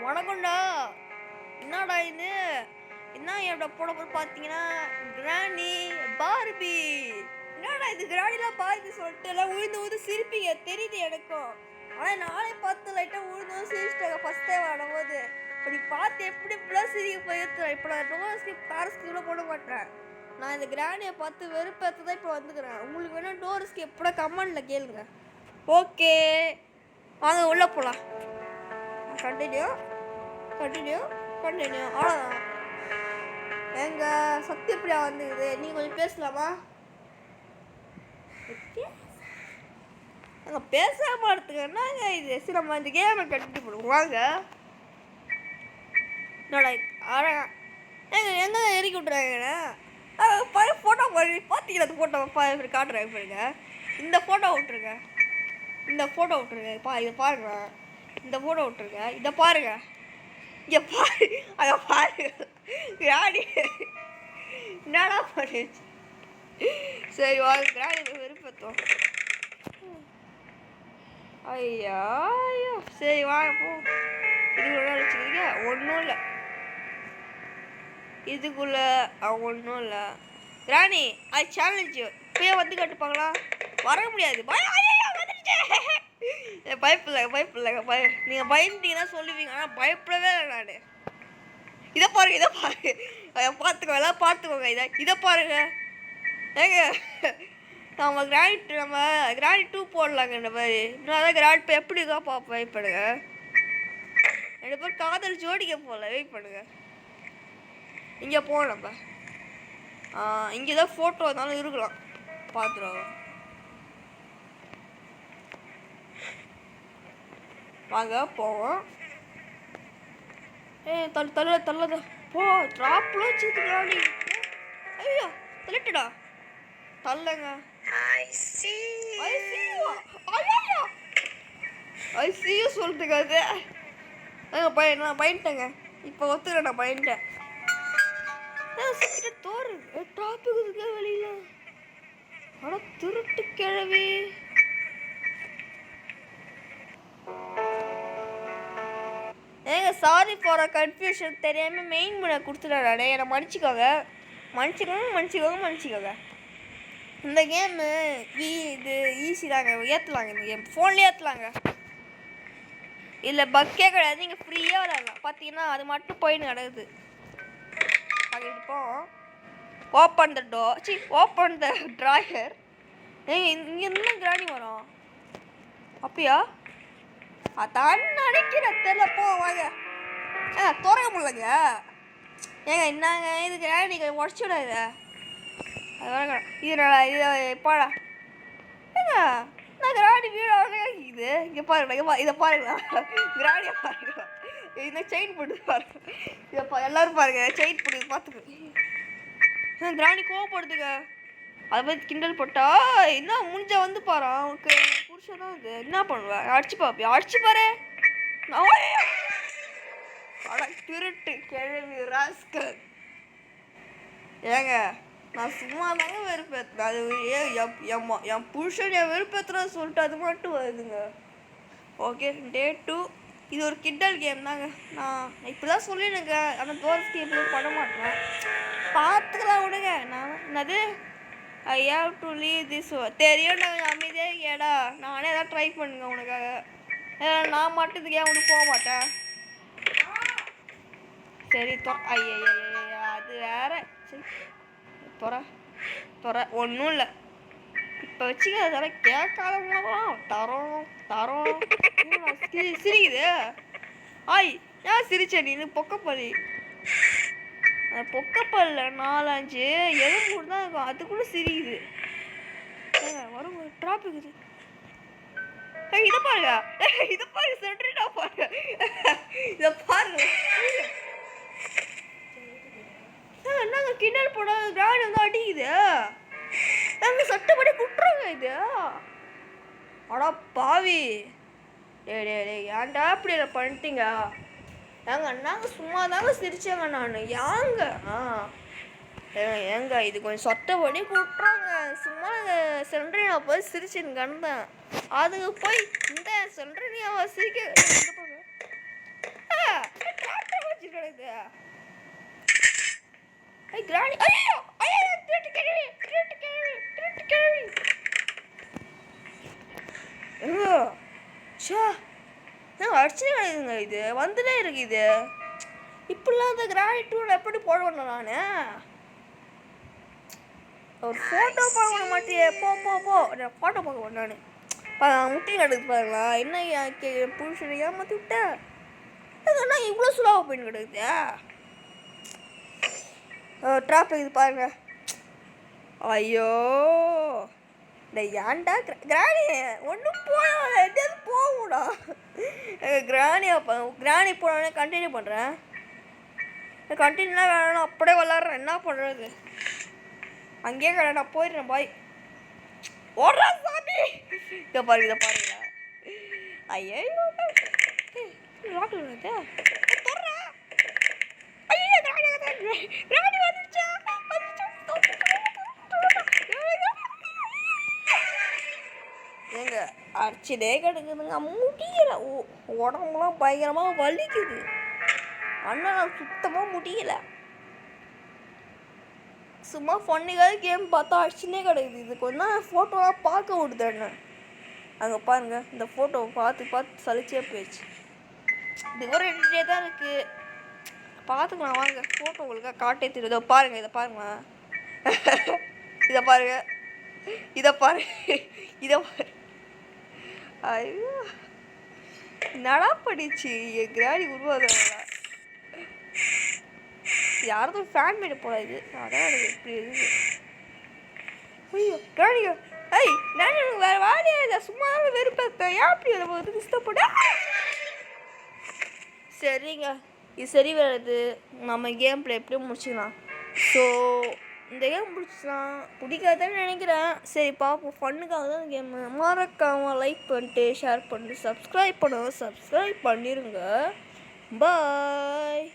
வணக்கம்டா. என்னடா இது? என்ன என்னோட போட பார்த்தீங்கன்னா கிராணி பார்பி. என்னடா இது கிராணிலாம் பார்பி சொல்லிட்டு எல்லாம் உழுந்து சிரிப்பீங்க தெரியுது எனக்கும். ஆனால் நானே பார்த்து லைட்டாக உழுந்து சிரிச்சிட்டாங்க ஃபஸ்ட் டைம் ஆடும்போது. இப்படி பார்த்து எப்படி இப்படிலாம் சிரிக்க போயிருக்கேன். இப்போ நான் டோர் காரஸ்கியூல போட மாட்டேன். நான் இந்த கிராணியை பார்த்து வெறுப்பேற்று தான் இப்போ வந்துக்கிறேன். உங்களுக்கு வேணால் டோர் ஸ்கிப் கூட கமெண்டில் கேளுங்க. ஓகே வாங்க உள்ளே போகலாம். கண்டினியூ அவ்வளோதான். எங்க சத்யபிரியா வந்துக்குது. நீங்கள் கொஞ்சம் பேசலாமா? அங்கே பேசாம எடுத்துக்கன்னாங்க இது. சரி நம்ம இந்த கேமை கட்டி போடுவோம் வாங்க. எங்க எரிக்கி விட்றாங்கண்ணா ஃபோட்டோ பார்த்தீங்களா? அந்த ஃபோட்டோ காட்டுறேன் பாருங்க. இந்த ஃபோட்டோ விட்டுருங்க. இதை பாருங்க. இந்த ஃபோட்டோ விட்டுருங்க. இதை பாருங்க. இங்கே பாரு அதை பாருங்க. கிராணி என்னடா பண்ணிடுச்சு. சரி வாங்க கிராணி வெறுப்பத்தோம். ஐயா சரி வாங்க போ. இதுக்குள்ள வச்சுக்கிறீங்க ஒன்றும் இல்லை. இதுக்குள்ள ஒன்றும் இல்லை. கிராணி அது சேலஞ்சு இப்பயே வந்து கட்டுப்பாங்களா? வர முடியாது. பயப்பில்லைங்க. நீங்கள் பயந்துட்டீங்கன்னா சொல்லுவீங்க. ஆனால் பயப்படவே இல்லை நான். இதை பாருங்க பார்த்துக்கோங்க எல்லாம் பார்த்துக்கோங்க. இதை பாருங்க. ஏங்க நம்ம கிராணி 2 போடலாங்க. இந்த மாதிரி இன்னும் கிராணி இப்போ எப்படி இருக்கா பார்ப்போம். வெயிட் பண்ணுங்க. 2 பேர் காதல் ஜோடிக்க போகல. வெயிட் பண்ணுங்க. இங்கே போகணும் நம்ம. இங்கே தான் ஃபோட்டோ இருந்தாலும் இருக்கலாம். பார்த்துருவோம் வாங்க போவோம். தள்ளத போ. ட்ராப்ல வச்சுக்கிறாடி. ஐயோ தள்ளிட்டுடா. தள்ளுங்க. ஐ சி யூ சொல்லிட்டுங்க அது. நான் பயன்ட்டேங்க. இப்போ ஒத்துக்கிறேன். நான் பயன்ட்டேன். தோறு ட்ராப்புக்கு வெளியில. அட திருட்டு கிழவி. ஏங்க சாரி ஃபார் கன்ஃபியூஷன். தெரியாமல் மெயின் பண்ண கொடுத்துட்டாடே. என்னை மன்னிச்சிக்கோங்க. இந்த கேமு இது ஈஸி தாங்க. ஏற்றலாங்க. இந்த கேம் ஃபோன்லேயே ஏற்றலாங்க. இல்லை பக்கே கிடையாது. நீங்கள் ஃப்ரீயாக விளாட்லாம். பார்த்தீங்கன்னா அது மட்டும் போயின்னு கிடக்குது. இப்போ ஓப்பன் த ட்ராயர். இங்கே என்ன கிராணி வரும் அப்படியா? அதான் நினைக்கிறேன். தெரியல போ வாங்க. திறக்க முடியலங்க. ஏங்க என்னங்க இது கிராணி உடச்சி விடாது. இது பாடா ஏங்க நான் கிராணி வீடு இது. இங்கே பாருங்க. இதை பாருங்களா கிராணியை பாருங்க. இந்த செயின் போட்டு பாருங்க. இதை எல்லாரும் பாருங்க. செயின் போட்டு பார்த்துக்கு. கிராணி கோவப்படுதுங்க. அதை பற்றி கிண்டல் போட்டா என்ன முடிஞ்ச வந்து பாரு. அவனுக்கு புருஷன் தான் இது. என்ன பண்ணுவேன்? அடிச்சு பாரு. திருட்டு கிழவி ராஸ்கல். ஏங்க நான் சும்மா தாங்க வெறுப்பேற்றேன். அது என் புருஷன் என் வெறுப்பேற்றுறேன்னு சொல்லிட்டு அது மட்டும் வருதுங்க. ஓகே டே 2. இது ஒரு கிண்டல் கேம் தாங்க. நான் இப்படி தான் சொல்லிடுங்க. ஆனால் டோர் ஸ்கிப் பண்ண மாட்டேன். பார்த்துக்கலாம் விடுங்க. நான் என்னது I have to leave this. தெரியும் நான் அமைதியாக கேடா. நானே எதாவது ட்ரை பண்ணுங்க உனக்காக. நான் மட்டும் இதுக்கு ஏன் உனக்கு போக மாட்டேன். சரி ஐயா அது வேற. சரி தொற ஒன்றும் இல்லை. இப்போ வச்சுக்க அதெல்லாம் கேட்காதவங்களாம் தரோம் சிரிக்குது. ஏன் சிரிச்ச நீ? பொக்கப்பள்ளி பொக்கப்பல்ல 4-5 எலும்பு தான் இருக்கும். அது கூட சிரிக்குது. வரும் ட்ராபிக் இது. இதை பாருங்க. சென்ட்ரினா பாருங்க. இதை பாருங்க. என்னங்க கிண்டல் போட கிராணி வந்து அடிக்குது. நாங்க சட்டப்படி குட்டுறாங்க இது. அடா பாவி. ஏன்டா இப்படி பண்ணிட்டீங்க? நாங்கள் சும்மா தாங்க சிரிச்சேங்க. நான் ஏங்க இது கொஞ்சம் சட்டப்படி குட்டுறாங்க. சும்மா சென்ட்ரினா போய் சிரிச்சுன்னு கண்டேன். அதுக்கு போய் இந்த சென்ட்ரினியாவை சிரிக்க கிராணி ஐயோ ஐயோ திருட்டு கேள்வி திருட்டு கேள்வி திருட்டு கேள்வி எங்க ஷா அடிச்சே கிடையாதுங்க இது வந்துட்டே இருக்கு இது இப்படிலாம் அந்த கிராணி டூர் எப்படி போடுவேன் நான் ஒரு ஃபோட்டோ பார்க்க மாட்டேன் போ போ போ ஃபோட்டோ பார்க்க நான் முட்டி கிடக்குது பாருங்களா என்ன புருஷனை ஏமாற்றி விட்டேன் அதுனா இவ்வளோ சுலாவாக போயின்னு கிடக்குது ட்ராஃபிக் இது பாருங்க ஐயோ இந்த ஏன்டா கிராணி ஒன்றும் போகலாம் எதாவது போகக்கூடா கிராணி போனோடனே கண்டினியூ பண்ணுறேன் கண்டினியூலாம் வேணாம் அப்படியே விளாட்றேன் என்ன பண்ணுறது அங்கேயே கடை நான் போயிடுறேன் பாய் ஓடுறா சாமி இதை பாருங்களா ஐயோ ஏங்க அடிச்சுட்டே கிடக்குதுங்க முடியல உடம்புலாம் பயங்கரமாக வலிக்குது அண்ணன் சுத்தமாக முடியல சும்மா ஃபன்னிக்காக கேம் பார்த்தா அடிச்சுனே கிடக்குது இதுக்கு ஒன்றா ஃபோட்டோலாம் பார்க்க விடுது அண்ணன் அங்கே பாருங்கள் இந்த ஃபோட்டோவை பார்த்து சலிச்சே போயிடுச்சு இது ஒரு 2 டே தான் இருக்குது பார்த்துக்கலாம் வாங்க ஃபோட்டோ உங்களுக்காக காட்டே தெரியுதோ பாருங்கள் இதை பாருங்க இதை பாரு ஐயோ நடா படிச்சு என் கிராடி உருவாக்குறாங்களா யாரும் ஃபேன் மேட் போடாது அதான் எனக்கு எப்படி இருக்குது ஐயோ கிராடியோ ஐய் நான் எனக்கு வேறு வேலையா இல்லை சும்மா வெறுப்பேன் ஏன் அப்படி அதை வந்து இஷ்டப்பட சரிங்க இது சரி வராது நம்ம கேம் பிளே எப்படியும் முடிச்சுக்கலாம் ஸோ இந்த கேம் பிடிச்சிக்கலாம் பிடிக்காதுன்னு நினைக்கிறேன் சரி பார்ப்போம் ஃபன்னுக்காக தான் கேமு மறக்காமல் லைக் பண்ணிட்டு ஷேர் பண்ணிட்டு சப்ஸ்கிரைப் பண்ணிடுங்க பாய்